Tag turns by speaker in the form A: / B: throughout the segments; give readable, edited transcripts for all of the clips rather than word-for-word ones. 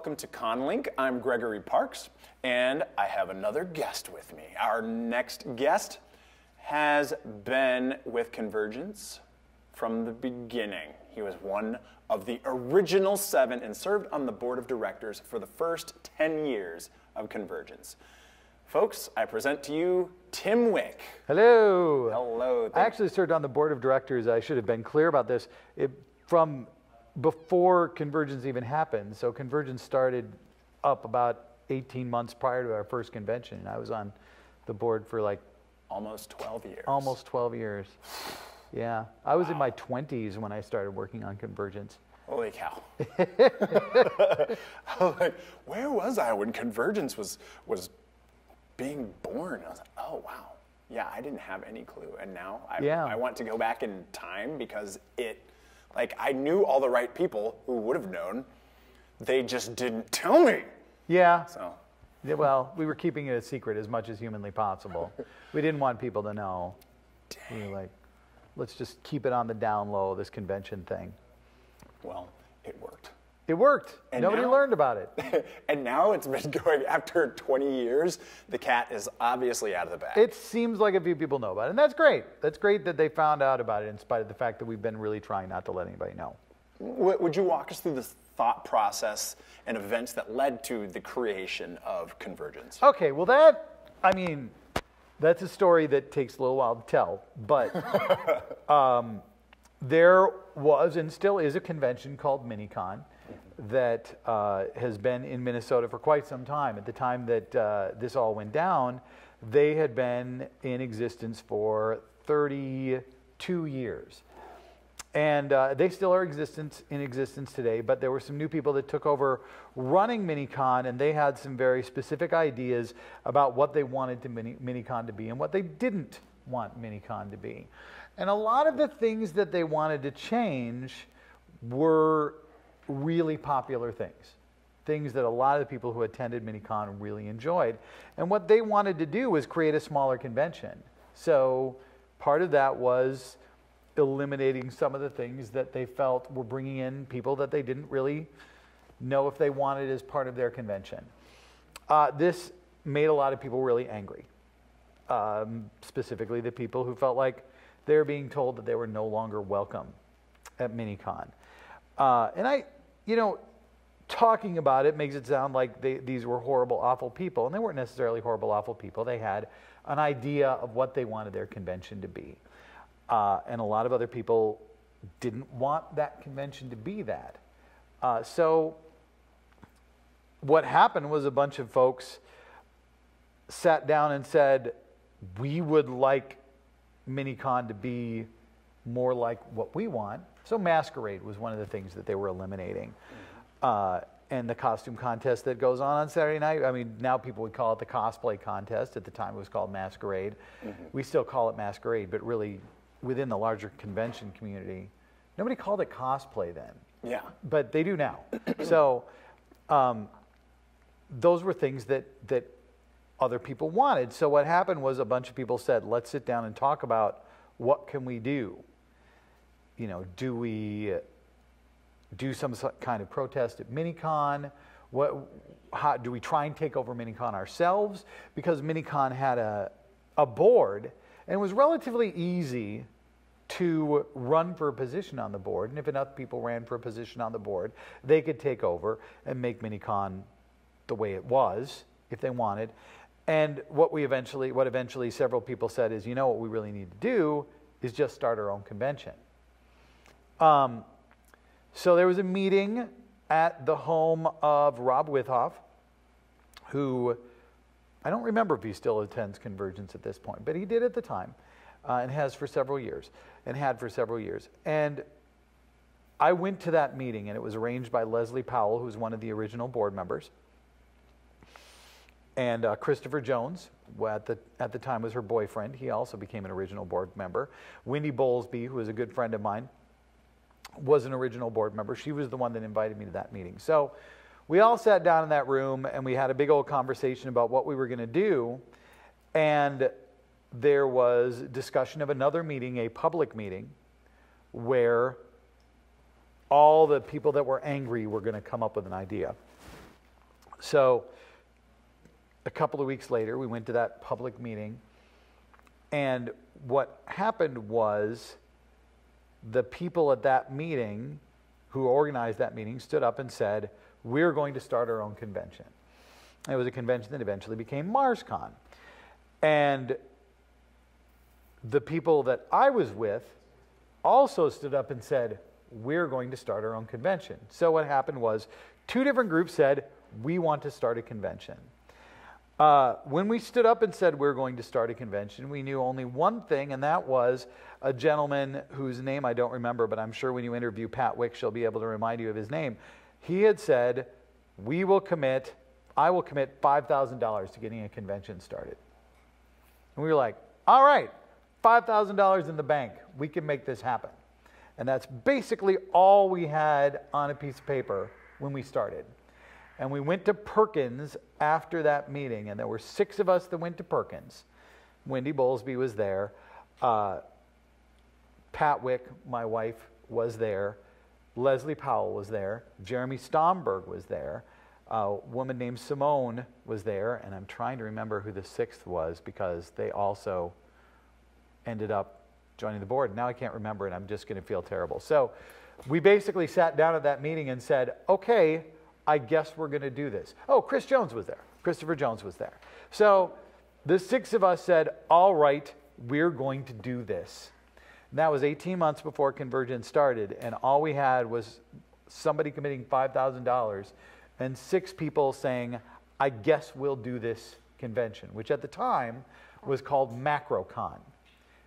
A: welcome to ConLink. I'm Gregory Parks, and I have another guest with me. Our next guest has been with CONvergence from the beginning. He was one of the original 7 and served on the board of directors for the first 10 years of CONvergence. Folks, I present to you Tim Wick.
B: Hello.
A: Hello.
B: I actually served on the board of directors. I should have been clear about this. From before CONvergence even happened. So CONvergence started up about 18 months prior to our first convention. And I was on the board for like
A: almost 12 years.
B: Almost 12 years. Yeah. I was in my 20s when I started working on CONvergence.
A: Holy cow. I was like, where was I when CONvergence was being born? I was like, oh, wow. Yeah, I didn't have any clue. And now I want to go back in time because I knew all the right people who would have known. They just didn't tell me.
B: Yeah.
A: So.
B: Yeah, well, we were keeping it a secret as much as humanly possible. We didn't want people to know. Dang. We were like, let's just keep it on the down low, this convention thing.
A: Well, it worked.
B: It worked.
A: And
B: nobody learned about it.
A: And now it's been going, after 20 years, the cat is obviously out of the bag.
B: It seems like a few people know about it, and that's great. That's great that they found out about it in spite of the fact that we've been really trying not to let anybody know.
A: Would you walk us through the thought process and events that led to the creation of CONvergence?
B: Okay, well that's a story that takes a little while to tell, but there was and still is a convention called MiniCon that has been in Minnesota for quite some time. At the time that this all went down, they had been in existence for 32 years. And they still are in existence today, but there were some new people that took over running MiniCon, and they had some very specific ideas about what they wanted MiniCon to be and what they didn't want MiniCon to be. And a lot of the things that they wanted to change were really popular things that a lot of the people who attended MiniCon really enjoyed. And what they wanted to do was create a smaller convention. So part of that was eliminating some of the things that they felt were bringing in people that they didn't really know if they wanted as part of their convention. This made a lot of people really angry, specifically the people who felt like they were being told that they were no longer welcome at MiniCon. And talking about it makes it sound like these were horrible, awful people, and they weren't necessarily horrible, awful people. They had an idea of what they wanted their convention to be. And a lot of other people didn't want that convention to be that. So what happened was a bunch of folks sat down and said, we would like MiniCon to be more like what we want. So Masquerade was one of the things that they were eliminating. And the costume contest that goes on Saturday night, now people would call it the cosplay contest. At the time it was called Masquerade. Mm-hmm. We still call it Masquerade, but really within the larger convention community, nobody called it cosplay then.
A: Yeah.
B: But they do now. So those were things that other people wanted. So what happened was a bunch of people said, let's sit down and talk about what can we do. Do we do some kind of protest at MiniCon? How do we try and take over MiniCon ourselves? Because MiniCon had a board, and it was relatively easy to run for a position on the board. And if enough people ran for a position on the board, they could take over and make MiniCon the way it was if they wanted. And what eventually several people said is, what we really need to do is just start our own convention. So there was a meeting at the home of Rob Withoff, who I don't remember if he still attends CONvergence at this point, but he did at the time, and had for several years. And I went to that meeting, and it was arranged by Leslie Powell, who was one of the original board members, and Christopher Jones, who at the time was her boyfriend. He also became an original board member. Wendy Bowlesby, who is a good friend of mine, was an original board member. She was the one that invited me to that meeting. So we all sat down in that room, and we had a big old conversation about what we were going to do. And there was discussion of another meeting, a public meeting, where all the people that were angry were going to come up with an idea. So a couple of weeks later, we went to that public meeting, and what happened was the people at that meeting who organized that meeting stood up and said, we're going to start our own convention. It was a convention that eventually became MarsCon. And the people that I was with also stood up and said, we're going to start our own convention. So what happened was 2 different groups said, we want to start a convention. When we stood up and said we're going to start a convention, we knew only one thing, and that was a gentleman whose name I don't remember, but I'm sure when you interview Pat Wick, she'll be able to remind you of his name. He had said, I will commit $5,000 to getting a convention started. And we were like, all right, $5,000 in the bank. We can make this happen. And that's basically all we had on a piece of paper when we started. And we went to Perkins after that meeting, and there were 6 of us that went to Perkins. Wendy Bowlesby was there. Pat Wick, my wife, was there. Leslie Powell was there. Jeremy Stomberg was there. A woman named Simone was there, and I'm trying to remember who the 6th was because they also ended up joining the board. Now I can't remember, and I'm just going to feel terrible. So we basically sat down at that meeting and said, okay, I guess we're going to do this. Oh, Chris Jones was there. Christopher Jones was there. So the 6 of us said, all right, we're going to do this. And that was 18 months before CONvergence started, and all we had was somebody committing $5,000 and 6 people saying, I guess we'll do this convention, which at the time was called MacroCon,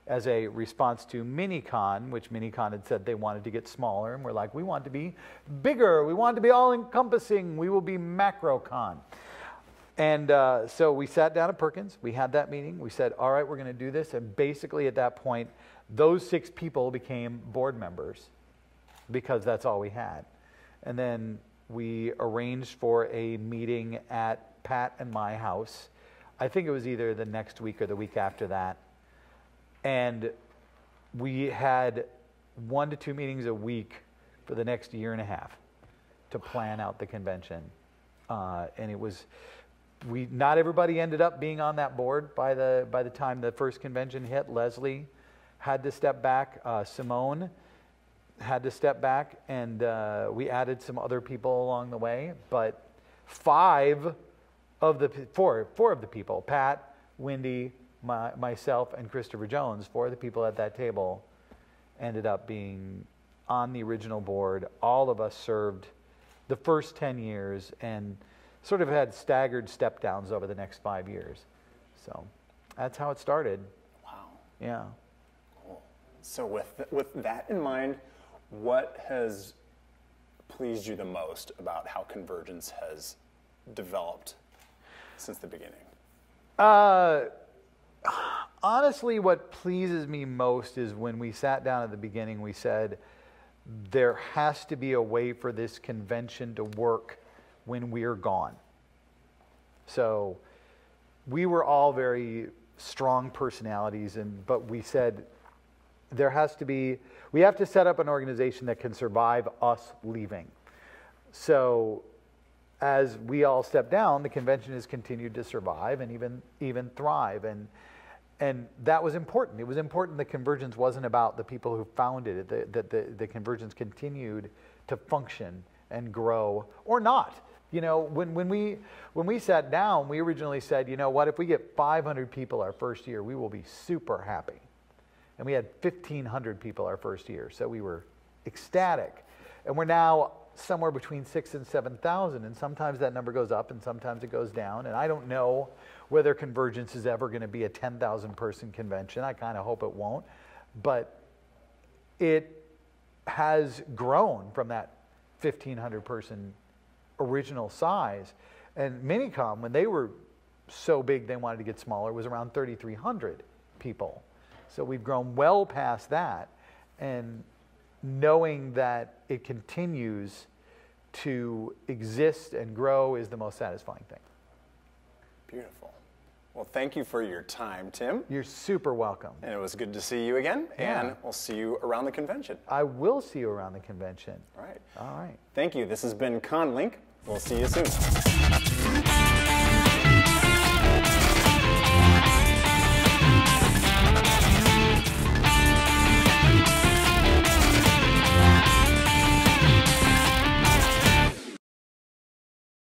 B: as a response to MiniCon, which MiniCon had said they wanted to get smaller, and we're like, we want to be bigger, we want to be all-encompassing, we will be MacroCon. And so we sat down at Perkins, we had that meeting, we said, all right, we're going to do this, and basically at that point, those 6 people became board members because that's all we had. And then we arranged for a meeting at Pat and my house. I think it was either the next week or the week after that. And we had 1 to 2 meetings a week for the next 1.5 years to plan out the convention. And it was, not everybody ended up being on that board by the time the first convention hit. Leslie had to step back. Simone had to step back, and we added some other people along the way. But 4 of the people, Pat, Wendy, myself, and Christopher Jones, 4 of the people at that table ended up being on the original board. All of us served the first 10 years and sort of had staggered step downs over the next 5 years. So that's how it started.
A: Wow.
B: Yeah.
A: Cool. So with that in mind, what has pleased you the most about how CONvergence has developed since the beginning?
B: Honestly, what pleases me most is when we sat down at the beginning, we said, there has to be a way for this convention to work when we're gone. So we were all very strong personalities, but we said, we have to set up an organization that can survive us leaving. So as we all step down, the convention has continued to survive and even thrive. And that was important. It was important that CONvergence wasn't about the people who founded it, that the CONvergence continued to function and grow, or not. You know, when we sat down, we originally said, you know what, if we get 500 people our first year, we will be super happy. And we had 1,500 people our first year, so we were ecstatic. And we're now somewhere between 6,000 and 7,000, and sometimes that number goes up and sometimes it goes down. And I don't know whether CONvergence is ever going to be a 10,000 person convention. I kind of hope it won't, but it has grown from that 1,500 person original size. And Minicom, when they were so big they wanted to get smaller, was around 3,300 people. So we've grown well past that, and knowing that it continues to exist and grow is the most satisfying thing.
A: Beautiful. Well, thank you for your time, Tim.
B: You're super welcome.
A: And it was good to see you again, and we'll see you around the convention.
B: I will see you around the convention.
A: All right.
B: All right.
A: Thank you. This has been ConLink. We'll see you soon.